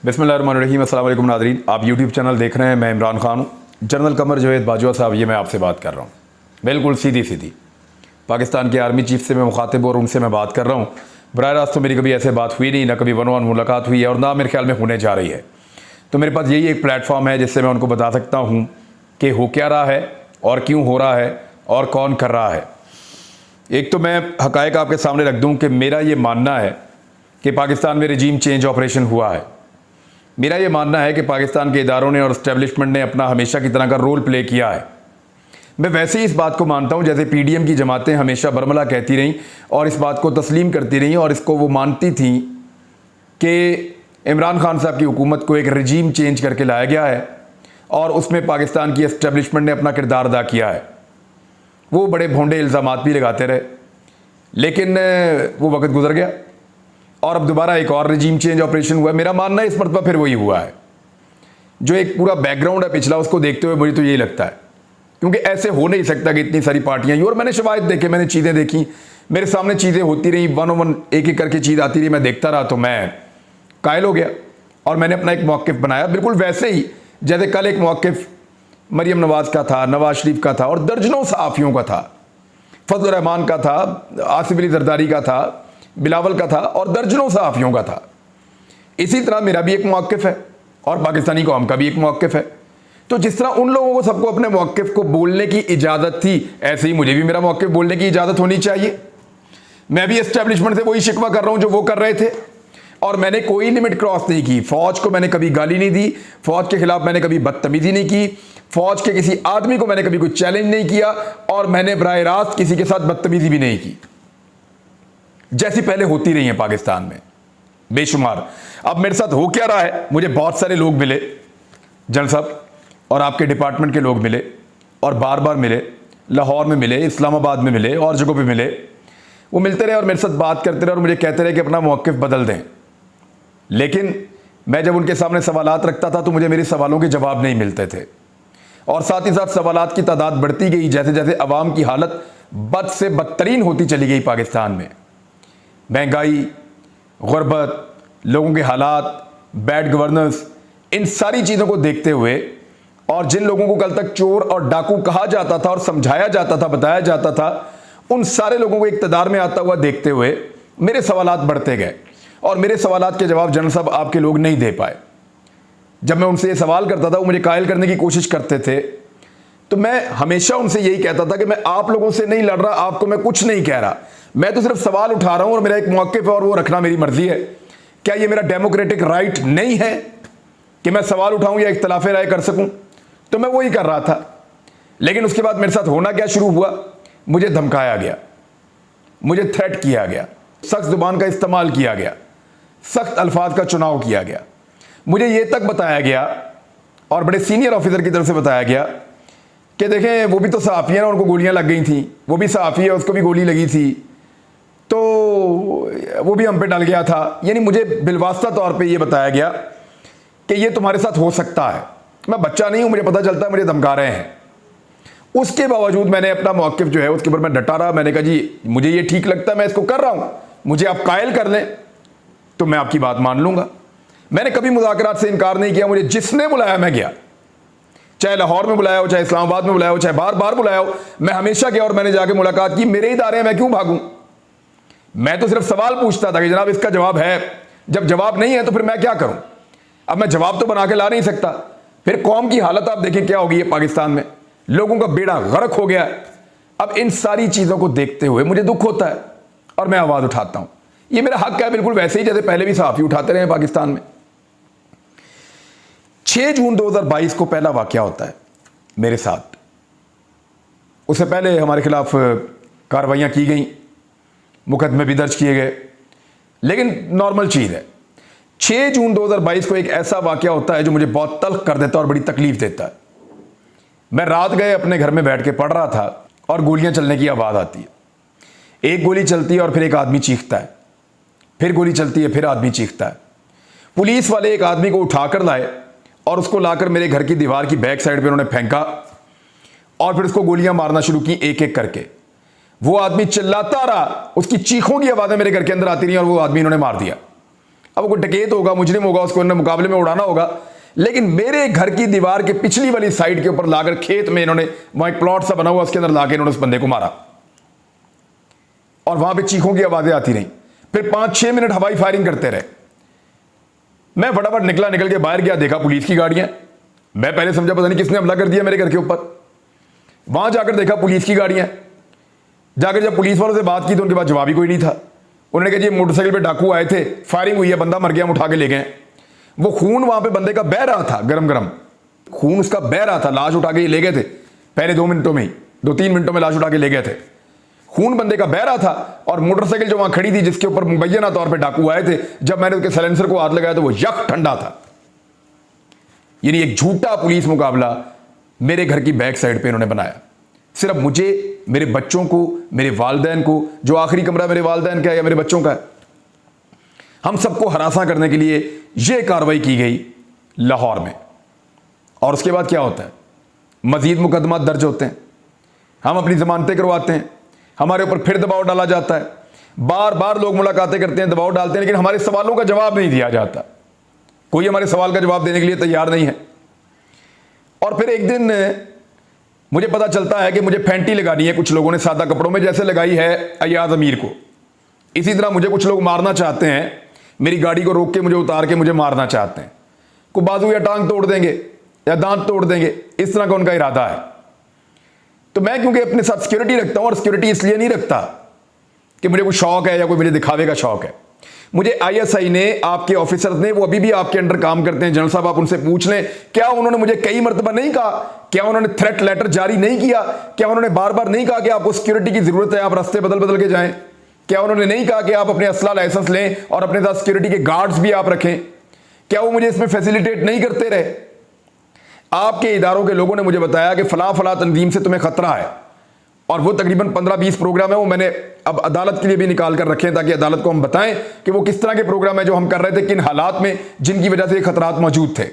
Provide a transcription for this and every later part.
बिस्मिल्लाहिर्रहमानिर्रहीम। अस्सलाम वालेकुम नाज़रीन, आप यूट्यूब चैनल देख रहे हैं। मैं इमरान खान हूँ। जनरल कमर जावेद बाजवा साहब, ये मैं आपसे बात कर रहा हूँ बिल्कुल सीधी सीधी। पाकिस्तान के आर्मी चीफ से मैं मुखातिब और उनसे मैं बात कर रहा हूँ। बराह रास्त तो मेरी कभी ऐसे बात हुई नहीं, ना कभी वन ऑन मुलाकात हुई है और ना मेरे ख्याल में होने जा रही है। तो मेरे पास यही एक प्लेटफॉर्म है जिससे मैं उनको बता सकता हूँ कि हो क्या रहा है और क्यों हो रहा है और कौन कर रहा है। एक तो मैं हक़ाइक़ आपके सामने रख दूँ कि मेरा ये मानना है कि पाकिस्तान में रजीम चेंज ऑपरेशन हुआ है। मेरा ये मानना है कि पाकिस्तान के इदारों ने और इस्टेब्लिशमेंट ने अपना हमेशा की तरह का रोल प्ले किया है। मैं वैसे ही इस बात को मानता हूँ जैसे पीडीएम की जमातें हमेशा बरमला कहती रहीं और इस बात को तस्लीम करती रहीं और इसको वो मानती थीं कि इमरान खान साहब की हुकूमत को एक रजीम चेंज करके लाया गया है और उसमें पाकिस्तान की इस्टेब्लिशमेंट ने अपना किरदार अदा किया है। वो बड़े भोंडे इल्ज़ामात भी लगाते रहे, लेकिन वो वक्त गुजर गया और अब दोबारा एक और रजीम चेंज ऑपरेशन हुआ है। मेरा मानना है इस मरतबा फिर वही हुआ है। जो एक पूरा बैकग्राउंड है पिछला, उसको देखते हुए मुझे तो यही लगता है, क्योंकि ऐसे हो नहीं सकता कि इतनी सारी पार्टियां ही। और मैंने शवाहिद देखे, मैंने चीज़ें देखी, मेरे सामने चीज़ें होती रही, वन वन एक एक करके चीज़ आती रही, मैं देखता रहा तो मैं कायल हो गया और मैंने अपना एक मौक़िफ़ बनाया, बिल्कुल वैसे ही जैसे कल एक मौक़िफ़ मरीम नवाज़ का था, नवाज शरीफ का था और दर्जनों सहाफ़ियों का था, फजल रहमान का था, आसिफ अली जरदारी का था, बिलावल का था और दर्जनों सहाफ़ियों का था। इसी तरह मेरा भी एक मौक़िफ़ है और पाकिस्तानी कौम का भी एक मौक़िफ़ है। तो जिस तरह उन लोगों को सबको अपने मौक़िफ़ को बोलने की इजाज़त थी, ऐसे ही मुझे भी मेरा मौक़िफ़ बोलने की इजाज़त होनी चाहिए। मैं भी एस्टेब्लिशमेंट से वही शिकवा कर रहा हूँ जो वो कर रहे थे और मैंने कोई लिमिट क्रॉस नहीं की। फ़ौज को मैंने कभी गाली नहीं दी, फ़ौज के ख़िलाफ़ मैंने कभी बदतमीज़ी नहीं की, फ़ौज के किसी आदमी को मैंने कभी कोई चैलेंज नहीं किया और मैंने बराह रास्त किसी के साथ बदतमीज़ी भी नहीं की, जैसी पहले होती रही है पाकिस्तान में बेशुमार। अब मेरे साथ हो क्या रहा है, मुझे बहुत सारे लोग मिले, जनरल साहब और आपके डिपार्टमेंट के लोग मिले और बार बार मिले, लाहौर में मिले, इस्लामाबाद में मिले और जगहों पे मिले। वो मिलते रहे और मेरे साथ बात करते रहे और मुझे कहते रहे कि अपना मौक़िफ़ बदल दें। लेकिन मैं जब उनके सामने सवालात रखता था तो मुझे मेरे सवालों के जवाब नहीं मिलते थे और साथ ही साथ सवालात की तादाद बढ़ती गई जैसे जैसे अवाम की हालत बद से बदतरीन होती चली गई पाकिस्तान में। महंगाई, गुर्बत, लोगों के हालात, बैड गवर्नेंस, इन सारी चीज़ों को देखते हुए और जिन लोगों को कल तक चोर और डाकू कहा जाता था और समझाया जाता था, बताया जाता था, उन सारे लोगों को इक़्तिदार में आता हुआ देखते हुए मेरे सवालात बढ़ते गए और मेरे सवालात के जवाब जनरल साहब आपके लोग नहीं दे पाए। जब मैं उनसे ये सवाल करता था, वो मुझे कायल करने की कोशिश करते थे, तो मैं हमेशा उनसे यही कहता था कि मैं आप लोगों से नहीं लड़ रहा, आपको मैं कुछ नहीं कह रहा, मैं तो सिर्फ सवाल उठा रहा हूं और मेरा एक मौक़िफ़ है और वो रखना मेरी मर्जी है। क्या ये मेरा डेमोक्रेटिक राइट नहीं है कि मैं सवाल उठाऊं या इख्तिलाफ राय कर सकूं? तो मैं वही कर रहा था। लेकिन उसके बाद मेरे साथ होना क्या शुरू हुआ, मुझे धमकाया गया, मुझे थ्रेट किया गया, सख्त ज़ुबान का इस्तेमाल किया गया, सख्त अल्फाज का चुनाव किया गया। मुझे ये तक बताया गया और बड़े सीनियर ऑफिसर की तरफ से बताया गया कि देखें वो भी तो सहाफ़ी है ना, उनको गोलियां लग गई थी, वो भी सहाफ़ी है, उसको भी गोली लगी थी, तो वो भी हम पे डल गया था। यानी मुझे बिलवास्ता तौर पे ये बताया गया कि ये तुम्हारे साथ हो सकता है। मैं बच्चा नहीं हूँ, मुझे पता चलता है मुझे धमका रहे हैं। उसके बावजूद मैंने अपना मौक़िफ़ जो है उसके ऊपर मैं डटा रहा। मैंने कहा जी मुझे ये ठीक लगता है, मैं इसको कर रहा हूँ, मुझे आप कायल कर लें तो मैं आपकी बात मान लूँगा। मैंने कभी मुज़ाकरात से इनकार नहीं किया। मुझे जिसने बुलाया मैं गया, चाहे लाहौर में बुलाया हो, चाहे इस्लामाबाद में बुलाया हो, चाहे बार बार बुलाया हो, मैं हमेशा गया और मैंने जाके मुलाकात की। मेरे इदारे हैं, मैं क्यों भागूं? मैं तो सिर्फ सवाल पूछता था कि जनाब इसका जवाब है। जब जवाब नहीं है तो फिर मैं क्या करूं? अब मैं जवाब तो बना के ला नहीं सकता। फिर कौम की हालत आप देखें क्या होगी है पाकिस्तान में, लोगों का बेड़ा गर्क हो गया है। अब इन सारी चीज़ों को देखते हुए मुझे दुख होता है और मैं आवाज़ उठाता हूं। ये मेरा हक है, बिल्कुल वैसे ही जैसे पहले भी सहाफ़ी उठाते रहे पाकिस्तान में। 6 जून 2022 को पहला वाक़या होता है मेरे साथ। उससे पहले हमारे खिलाफ कार्रवाइयाँ की गई, मुकदमे भी दर्ज किए गए, लेकिन नॉर्मल चीज़ है। 6 जून 2022 को एक ऐसा वाक़या होता है जो मुझे बहुत तल्ख़ कर देता है और बड़ी तकलीफ़ देता है। मैं रात गए अपने घर में बैठ के पढ़ रहा था और गोलियां चलने की आवाज़ आती है। एक गोली चलती है और फिर एक आदमी चीखता है, फिर गोली चलती है, फिर आदमी चीखता है। पुलिस वाले एक आदमी को उठाकर लाए और उसको लाकर मेरे घर की दीवार की बैक साइड पे उन्होंने फेंका और फिर उसको गोलियां मारना शुरू की एक एक करके। वो आदमी चिल्लाता रहा, उसकी चीखों की आवाज़ें मेरे घर के अंदर आती रही और वो आदमी इन्होंने मार दिया। अब कोई डकैत होगा, मुजरिम होगा, उसको उन्होंने मुकाबले में उड़ाना होगा, लेकिन मेरे घर की दीवार के पिछली वाली साइड के ऊपर लाकर खेत में इन्होंने, वहां एक प्लॉट सा बना हुआ, उसके अंदर लाकर इन्होंने उस बंदे को मारा और वहां पे चीखों की आवाजें आती रहीं। फिर 5-6 मिनट हवाई फायरिंग करते रहे। मैं फटाफट निकल के बाहर गया, देखा पुलिस की गाड़ियां। मैं पहले समझा पता नहीं किसने हमला कर दिया मेरे घर के ऊपर। वहां जाकर देखा पुलिस की गाड़ियां। जाकर जब पुलिस वालों से बात की तो उनके पास जवाब ही कोई नहीं था। उन्होंने कहा जी मोटरसाइकिल पे डाकू आए थे, फायरिंग हुई है, बंदा मर गया, हम उठा के ले गए। वो खून वहां पे बंदे का बह रहा था, गरम गरम खून उसका बह रहा था, लाश उठा के ले गए थे पहले 2 मिनटों में ही, 2-3 मिनटों में लाश उठा के ले गए थे। खून बंदे का बह रहा था और मोटरसाइकिल जो वहां खड़ी थी जिसके ऊपर मुबैना तौर पे डाकू आए थे, जब मैंने उसके साइलेंसर को हाथ लगाया तो वो यक ठंडा था। यानी एक झूठा पुलिस मुकाबला मेरे घर की बैक साइड पे इन्होंने बनाया, सिर्फ मुझे, मेरे बच्चों को, मेरे वालिदैन को, जो आखिरी कमरा मेरे वालिदैन का है या मेरे बच्चों का है, हम सबको हरासा करने के लिए यह कार्रवाई की गई लाहौर में। और उसके बाद क्या होता है, मजीद मुकदमा दर्ज होते हैं, हम अपनी जमानतें करवाते हैं, हमारे ऊपर फिर दबाव डाला जाता है, बार बार लोग मुलाकातें करते हैं, दबाव डालते हैं, लेकिन हमारे सवालों का जवाब नहीं दिया जाता। कोई हमारे सवाल का जवाब देने के लिए तैयार नहीं है। और फिर एक दिन मुझे पता चलता है कि मुझे फैंटी लगानी है कुछ लोगों ने सादा कपड़ों में, जैसे लगाई है अयाज अमीर को। इसी तरह मुझे कुछ लोग मारना चाहते हैं, मेरी गाड़ी को रोक के मुझे उतार के मुझे मारना चाहते हैं। को बाजू या टांग तोड़ देंगे या दांत तोड़ देंगे, इस तरह का उनका इरादा है। तो मैं क्योंकि अपने साथ सिक्योरिटी रखता हूं, और सिक्योरिटी इसलिए नहीं रखता कि मुझे कोई शौक है या कोई मुझे दिखावे का शौक है। मुझे आईएसआई ने, आपके ऑफिसर्स ने, वो अभी भी आपके अंडर काम करते हैं, जनरल साहब आप उनसे पूछ लें, क्या उन्होंने मुझे कई मरतबा नहीं कहा, क्या उन्होंने थ्रेट लेटर जारी नहीं किया, क्या उन्होंने बार बार नहीं कहा कि आपको सिक्योरिटी की जरूरत है, आप रास्ते बदल बदल के जाएं, क्या उन्होंने नहीं कहा कि आप अपने असला लाइसेंस लें और अपने साथ सिक्योरिटी के गार्ड्स भी आप रखें, क्या वो मुझे इसमें फैसिलिटेट नहीं करते रहे? आपके इदारों के लोगों ने मुझे बताया कि फला फला तंजीम से तुम्हें खतरा है, और वो तकरीबन 15-20 प्रोग्राम है, वो मैंने अब अदालत के लिए भी निकाल कर रखे हैं ताकि अदालत को हम बताएं कि वो किस तरह के प्रोग्राम है जो हम कर रहे थे, किन हालात में, जिनकी वजह से ये खतरात मौजूद थे।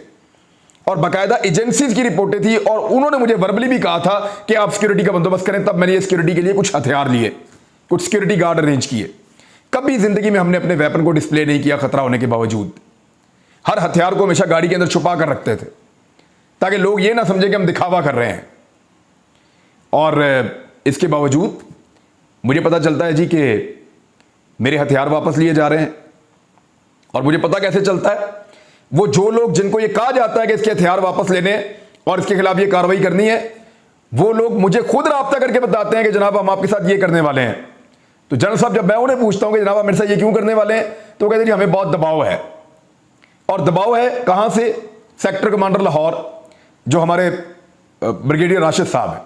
और बाकायदा एजेंसीज की रिपोर्टें थी, और उन्होंने मुझे वर्बली भी कहा था कि आप सिक्योरिटी का बंदोबस्त करें। तब मैंने ये सिक्योरिटी के लिए कुछ हथियार लिए, कुछ सिक्योरिटी गार्ड अरेंज किए। कभी जिंदगी में हमने अपने वेपन को डिस्प्ले नहीं किया खतरा होने के बावजूद। हर हथियार को हमेशा गाड़ी के अंदर छुपा कर रखते थे ताकि लोग ये ना समझे कि हम दिखावा कर रहे हैं। और इसके बावजूद मुझे पता चलता है जी कि मेरे हथियार वापस लिए जा रहे हैं। और मुझे पता कैसे चलता है, वो जो लोग जिनको ये कहा जाता है कि इसके हथियार वापस लेने और इसके खिलाफ ये कार्रवाई करनी है, वो लोग मुझे खुद राब्ता करके बताते हैं कि जनाब हम आपके साथ ये करने वाले हैं। तो जनरल साहब, जब मैं उन्हें पूछता हूं कि जनाब आप मेरे साथ ये क्यों करने वाले हैं, तो कहते हैं जी हमें बहुत दबाव है। और दबाव है कहां से? सेक्टर कमांडर लाहौर जो हमारे ब्रिगेडियर राशिद साहब हैं,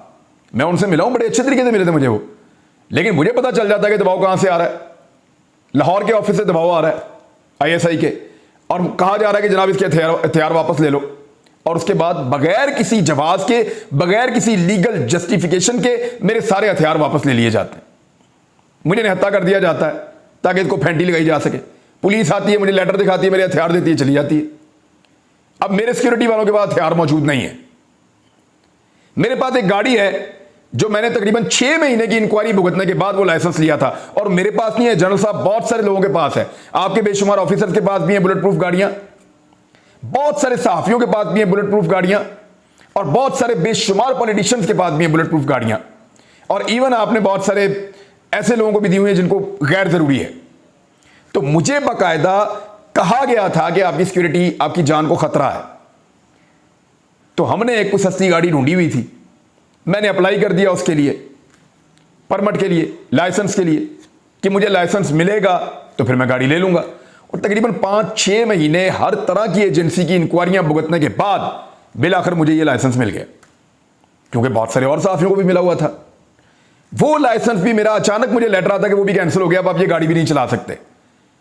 मैं उनसे मिला हूं, बड़े अच्छे तरीके से मिले थे मुझे वो। लेकिन मुझे पता चल जाता है कि दबाव कहां से आ रहा है। लाहौर के ऑफिस से दबाव आ रहा है आईएसआई के, और कहा जा रहा है कि जनाब इसके हथियार वापस ले लो। और उसके बाद बगैर किसी जवाब के, बगैर किसी लीगल जस्टिफिकेशन के मेरे सारे हथियार वापस ले लिए जाते हैं। मुझे निहत्था कर दिया जाता है ताकि इसको फैंटी लगाई जा सके। पुलिस आती है, मुझे लेटर दिखाती है, मेरे हथियार देती है, चली जाती है। अब मेरे सिक्योरिटी वालों के पास हथियार मौजूद नहीं है। मेरे पास एक गाड़ी है जो मैंने तकरीबन 6 महीने की इंक्वायरी भुगतने के बाद वो लाइसेंस लिया था, और मेरे पास नहीं है जनरल साहब, बहुत सारे लोगों के पास है। आपके बेशुमार ऑफिसर्स के पास भी है बुलेट प्रूफ गाड़ियां, बहुत सारे सहाफियों के पास भी है बुलेट प्रूफ गाड़ियां, और बहुत सारे बेशुमार पॉलिटिशियंस के पास भी है बुलेट प्रूफ गाड़ियां। और इवन आपने बहुत सारे ऐसे लोगों को भी दी हुई है जिनको गैर जरूरी है। तो मुझे बाकायदा कहा गया था कि आपकी सिक्योरिटी, आपकी जान को खतरा है। तो हमने एक कुछ सस्ती गाड़ी ढूंढी हुई थी, मैंने अप्लाई कर दिया उसके लिए, परमिट के लिए, लाइसेंस के लिए, कि मुझे लाइसेंस मिलेगा तो फिर मैं गाड़ी ले लूंगा। और तकरीबन 5-6 महीने हर तरह की एजेंसी की इंक्वायरियां भुगतने के बाद बिलाखिर मुझे ये लाइसेंस मिल गया, क्योंकि बहुत सारे और साथियों को भी मिला हुआ था। वो लाइसेंस भी मेरा, अचानक मुझे लेटर आता कि वो भी कैंसिल हो गया, अब आप ये गाड़ी भी नहीं चला सकते।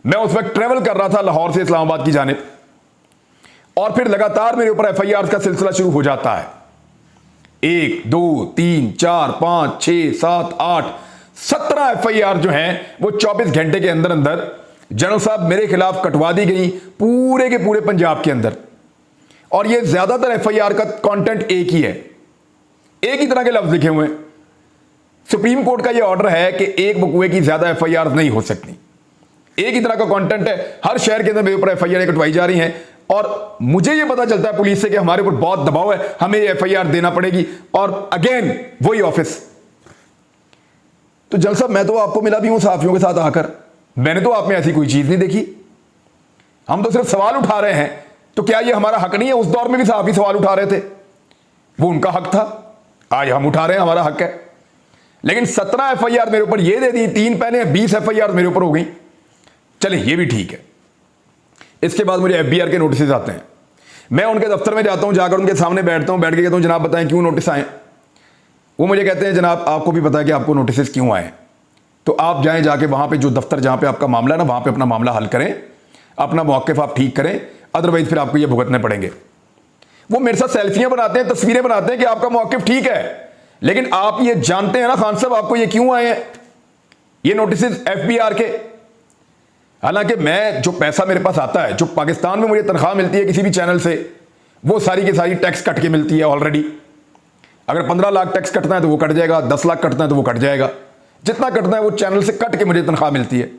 मैं उस वक्त ट्रेवल कर रहा था लाहौर से इस्लामाबाद की जानिब, और फिर लगातार मेरे ऊपर एफआईआर का सिलसिला शुरू हो जाता है। 1, 2, 3, 4, 5, 6, 7, 8, 17 एफआईआर जो हैं वो 24 घंटे के अंदर अंदर जनरल साहब मेरे खिलाफ कटवा दी गई पूरे के पूरे पंजाब के अंदर। और ये ज्यादातर एफआईआर का कंटेंट एक ही है, एक ही तरह के लफ्ज लिखे हुए हैं। सुप्रीम कोर्ट का यह ऑर्डर है कि एक बकुए की ज्यादा एफआईआर नहीं हो सकती, एक ही तरह का कंटेंट है, हर शहर के अंदर मेरे ऊपर एफआईआर कटवाई जा रही हैं और मुझे ये पता चलता है पुलिस से कि हमारे ऊपर बहुत दबाव है, हमें एफआईआर देना पड़ेगी, और अगेन वही ऑफिस। तो जल साहब मैं तो आपको मिला भी हूं सहाफियों के साथ आकर, मैंने तो आप में ऐसी कोई चीज नहीं देखी, हम तो सिर्फ सवाल उठा रहे हैं। तो क्या ये हमारा हक नहीं है? उस दौर में भी सहाफी सवाल उठा रहे थे, वो उनका हक था, आज हम उठा रहे हैं, हमारा हक है। लेकिन 17 एफआईआर मेरे ऊपर ये दे दी, 3 पहले 20 एफआईआर मेरे ऊपर हो गई। चले ये भी ठीक है। इसके बाद मुझे एफबीआर के नोटिस आते हैं, मैं उनके दफ्तर में जाता हूं, जाकर उनके सामने बैठता हूं, बैठ के कहता हूं जनाब बताएं क्यों नोटिस आए। वो मुझे कहते हैं जनाब आपको भी पता है कि आपको नोटिस क्यों आए, तो आप जाएं, जाके वहां पे जो दफ्तर जहां पे आपका मामला है ना, वहां पे अपना मामला हल करें, अपना मौक़िफ़ आप ठीक करें, अदरवाइज फिर आपको ये भुगतने पड़ेंगे। वो मेरे साथ सेल्फियां बनाते हैं, तस्वीरें बनाते हैं कि आपका मौक़िफ़ ठीक है, लेकिन आप ये जानते हैं ना खान साहब आपको ये क्यों आए हैं ये नोटिस एफबीआर के। हालांकि मैं जो पैसा मेरे पास आता है, जो पाकिस्तान में मुझे तनख्वाह मिलती है किसी भी चैनल से, वो सारी की सारी टैक्स कट के मिलती है ऑलरेडी। अगर 15 लाख टैक्स कटना है तो वो कट जाएगा, 10 लाख कटना है तो वो कट जाएगा, जितना कटना है वो चैनल से कट के मुझे तनख्वाह मिलती है।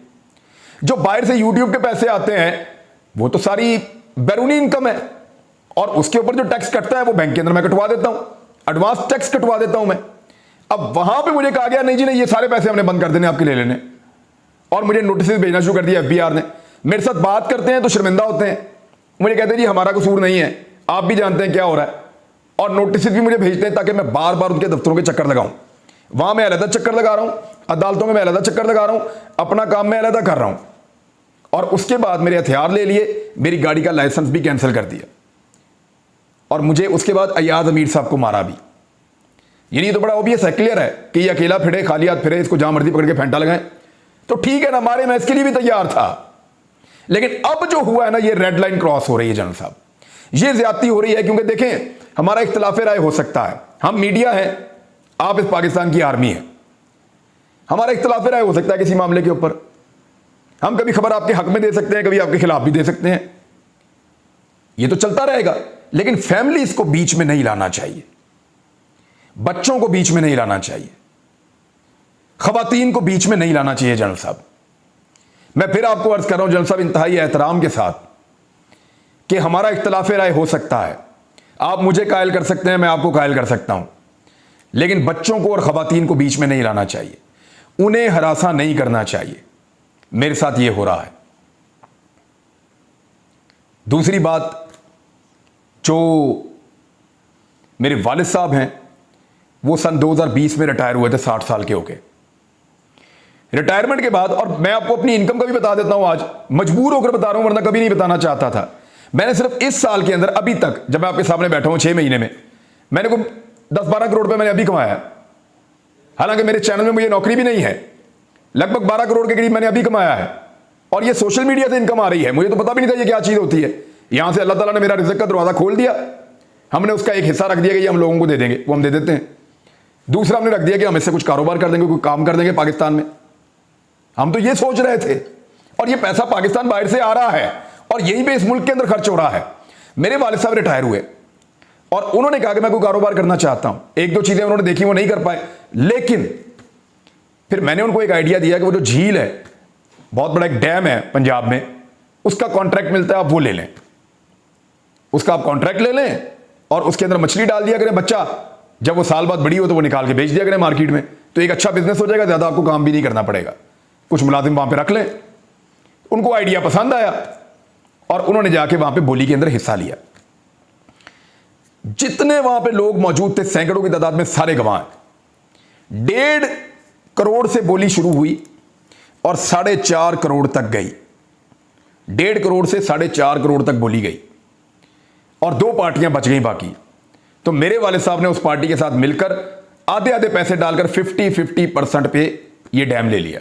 जो बाहर से यूट्यूब के पैसे आते हैं वो तो सारी बैरूनी इनकम है, और उसके ऊपर जो टैक्स कटता है वो बैंक के अंदर मैं कटवा देता हूं, एडवांस टैक्स कटवा देता हूं मैं। अब वहां पे मुझे कहा गया नहीं जी नहीं, ये सारे पैसे हमने बंद कर देने आपके ले लेने, और मुझे नोटिस भेजना शुरू कर दिया एफबीआर ने। मेरे साथ बात करते हैं तो शर्मिंदा होते हैं, मुझे कहते हैं जी हमारा कसूर नहीं है, आप भी जानते हैं क्या हो रहा है, और नोटिस भी मुझे भेजते हैं ताकि मैं बार बार उनके दफ्तरों के चक्कर लगाऊं। वहां मैं अलग चक्कर लगा रहा हूं, अदालतों में मैं अलग चक्कर लगा रहा हूं, अपना काम मैं अलग कर रहा हूं, और उसके बाद मेरे हथियार ले लिए, मेरी गाड़ी का लाइसेंस भी कैंसिल कर दिया, और मुझे उसके बाद अयाज अमीर साहब को मारा भी। ये तो बड़ा ऑब्वियस है, क्लियर है कि ये अकेला फिरे, खाली हाथ फिरे, इसको जहां मर्जी पकड़ के फेंटा लगाएं, तो ठीक है ना, मारे, मैं इसके लिए भी तैयार था। लेकिन अब जो हुआ है ना, ये रेड लाइन क्रॉस हो रही है जनरल साहब, ये ज्यादती हो रही है। क्योंकि देखें हमारा इख्तिलाफ राय हो सकता है, हम मीडिया है, आप इस पाकिस्तान की आर्मी है, हमारा इख्तिलाफ राय हो सकता है किसी मामले के ऊपर, हम कभी खबर आपके हक में दे सकते हैं, कभी आपके खिलाफ भी दे सकते हैं, ये तो चलता रहेगा। लेकिन फैमिलीज को बीच में नहीं लाना चाहिए, बच्चों को बीच में नहीं लाना चाहिए, खवातीन को बीच में नहीं लाना चाहिए। जनरल साहब मैं फिर आपको अर्ज कर रहा हूं जनरल साहब इंतहाई एहतराम के साथ कि हमारा इख्तिलाफ राय हो सकता है, आप मुझे कायल कर सकते हैं, मैं आपको कायल कर सकता हूं, लेकिन बच्चों को और खवातीन को बीच में नहीं लाना चाहिए, उन्हें हरासा नहीं करना चाहिए। मेरे साथ ये हो रहा है। दूसरी बात, जो मेरे वालिद साहब हैं वो सन 2020 में रिटायर हुए थे 60 साल के होके। रिटायरमेंट के बाद, और मैं आपको अपनी इनकम का भी बता देता हूं, आज मजबूर होकर बता रहा हूं, वरना कभी नहीं बताना चाहता था। मैंने सिर्फ इस साल के अंदर अभी तक, जब मैं आपके सामने बैठा हूं 6 महीने में, मैंने को 10-12 करोड़ रुपए मैंने अभी कमाया है। हालांकि मेरे चैनल में मुझे नौकरी भी नहीं है, लगभग 12 करोड़ के करीब मैंने अभी कमाया है, और ये सोशल मीडिया से इनकम आ रही है। मुझे तो पता भी नहीं था ये क्या चीज होती है। यहां से अल्लाह ताला ने मेरा रिज़्क़ का दरवाजा खोल दिया, हमने उसका एक हिस्सा रख दिया कि ये हम लोगों को दे देंगे, वो हम दे देते हैं। दूसरा हमने रख दिया कि हम इससे कुछ कारोबार कर देंगे, कोई काम कर देंगे पाकिस्तान में। हम तो ये सोच रहे थे, और ये पैसा पाकिस्तान बाहर से आ रहा है और यहीं पे इस मुल्क के अंदर खर्च हो रहा है। मेरे वालिद साहब रिटायर हुए और उन्होंने कहा कि मैं कोई कारोबार करना चाहता हूं। 1-2 चीजें उन्होंने देखी, वो नहीं कर पाए, लेकिन फिर मैंने उनको एक आइडिया दिया कि वो जो झील है, बहुत बड़ा एक डैम है पंजाब में, उसका कॉन्ट्रैक्ट मिलता है, आप वो ले लें, उसका आप कॉन्ट्रैक्ट ले लें और उसके अंदर मछली डाल दिया करें। बच्चा जब वो साल बाद बड़ी हो तो वो निकाल के बेच दिया करें मार्केट में, तो एक अच्छा बिजनेस हो जाएगा, ज्यादा आपको काम भी नहीं करना पड़ेगा, कुछ मुलाजिम वहां पे रख लें। उनको आइडिया पसंद आया और उन्होंने जाके वहां पे बोली के अंदर हिस्सा लिया। जितने वहां पे लोग मौजूद थे, सैकड़ों की तादाद में, सारे गवाह हैं। 1.5 करोड़ से बोली शुरू हुई और 4.5 करोड़ तक गई। 1.5 करोड़ से 4.5 करोड़ तक बोली गई और 2 पार्टियां बच गई बाकी। तो मेरे वालिद साहब ने उस पार्टी के साथ मिलकर आधे आधे पैसे डालकर 50-50% पे ये डैम ले लिया।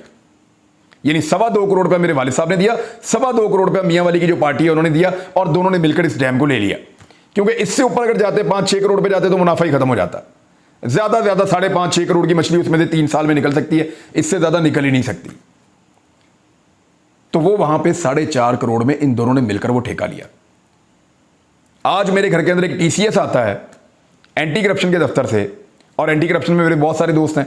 यानी 2.25 करोड़ रुपया मेरे वालिद साहब ने दिया, 2.25 करोड़ रुपया मियां वाली की जो पार्टी है उन्होंने दिया, और दोनों ने मिलकर इस डैम को ले लिया। क्योंकि इससे ऊपर अगर जाते 5-6 करोड़ पे जाते तो मुनाफा ही खत्म हो जाता। ज्यादा से ज्यादा 5.5-6 करोड़ की मछली उसमें से 3 साल में निकल सकती है, इससे ज्यादा निकल ही नहीं सकती। तो वो वहां पे 4.5 करोड़ में इन दोनों ने मिलकर वो ठेका लिया। आज मेरे घर के अंदर एक टीसीएस आता है एंटी करप्शन के दफ्तर से, और एंटी करप्शन में मेरे बहुत सारे दोस्त हैं।